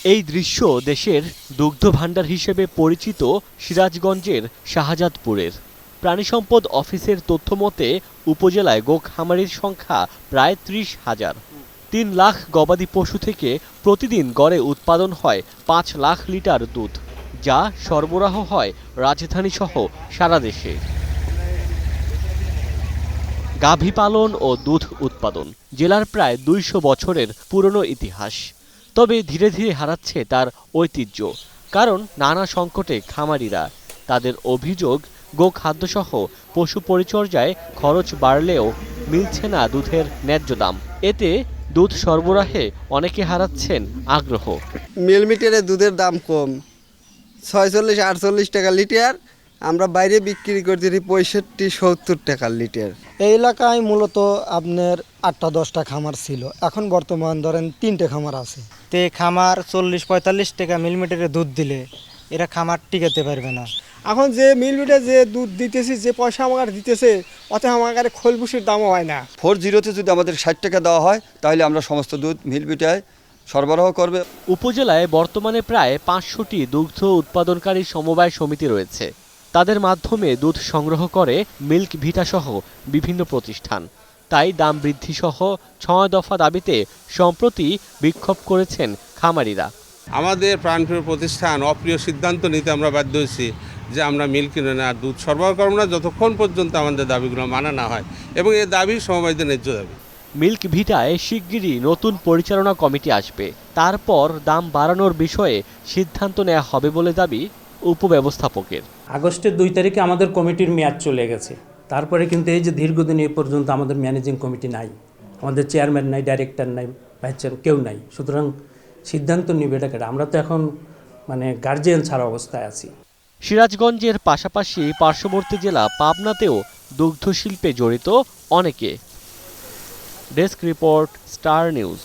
এই দৃশ্য দেশের দুগ্ধ ভাণ্ডার হিসেবে পরিচিত সিরাজগঞ্জের শাহজাদপুরের। প্রাণিসম্পদ অফিসের তথ্যমতে উপজেলায় গোখামারির সংখ্যা প্রায় ৩০,০০০। ৩ লাখ গবাদি পশু থেকে প্রতিদিন গড়ে উৎপাদন হয় ৫ লাখ লিটার দুধ, যা সরবরাহ হয় রাজধানীসহ সারা দেশে। গাভী পালন ও দুধ উৎপাদন জেলার প্রায় ২০০ বছরের পুরনো ইতিহাস। তবে ধীরে ধীরে হারাচ্ছে তার ঐতিহ্য, কারণ নানা সংকটে খামারিরা। তাদের অভিযোগ, গোখাদ্যসহ পশু পরিচর্যায় খরচ বাড়লেও মিলছে না দুধের ন্যায্য দাম। এতে দুধ সরবরাহে অনেকে হারাচ্ছেন আগ্রহ। মিলমিটারে দুধের দাম কম, ৪৬-৪৮ টাকা লিটার। আমরা বাইরে বিক্রি করছি ৬৫-৭০ টাকা লিটার। এই এলাকায় মূলত আপনার ৮টা-১০টা খামার ছিল, এখন বর্তমান ধরেন ৩টে খামার আছে। তে খামার ৪০-৪৫ টাকা মিলিমিটারে দুধ দিলে এরা খামার টিকাতে পারবে না। এখন যে মিলমিটারে যে দুধ দিতেছি, যে পয়সা আমাকে দিতেছে, অত আমাকে খোলভুষির দামও হয় না। 4-0-তে যদি আমাদের ৬০ টাকা দেওয়া হয়, তাহলে আমরা সমস্ত দুধ মিলমিটায় সরবরাহ করবে। উপজেলায় বর্তমানে প্রায় ৫০০টি দুগ্ধ উৎপাদনকারী সমবায় সমিতি রয়েছে। তাদের মাধ্যমে দুধ সংগ্রহ করে মিল্ক ভিটা সহ বিভিন্ন প্রতিষ্ঠান। তাই দাম বৃদ্ধি সহ ৬ দফা দাবিতে সম্প্রতি বিক্ষোভ করেছেন খামারিরা। আমাদের প্রাণপ্রিয় প্রতিষ্ঠান অপ্রিয় সিদ্ধান্ত নিতে আমরা বাধ্য হয়েছি যে আমরা মিল্ক কিনে না, দুধ সরবরাহ করব না যতক্ষণ পর্যন্ত আমাদের দাবিগুলো মানা না হয়, এবং এই দাবি সমবায়দের ন্যায্য দাবি। মিল্ক ভিটায় শিগগিরই নতুন পরিচালনা কমিটি আসবে, তারপর দাম বাড়ানোর বিষয়ে সিদ্ধান্ত নেওয়া হবে বলে দাবি উপব্যবস্থাপকের। আগস্টের ২ তারিখে আমাদের কমিটির মেয়াদ চলে গেছে, তারপরে কিন্তু এই যে দীর্ঘদিন এ পর্যন্ত আমাদের ম্যানেজিং কমিটি নাই, আমাদের চেয়ারম্যান নাই, ডাইরেক্টর নাই, ভাইস চেয়ারম্যান কেউ নাই। সুতরাং সিদ্ধান্ত নিবে এটা কেটে, আমরা তো এখন গার্জিয়ান ছাড়া অবস্থায় আছি। সিরাজগঞ্জের পাশাপাশি পার্শ্ববর্তী জেলা পাবনাতেও দুগ্ধ শিল্পে জড়িত অনেকে। Desk report, star news.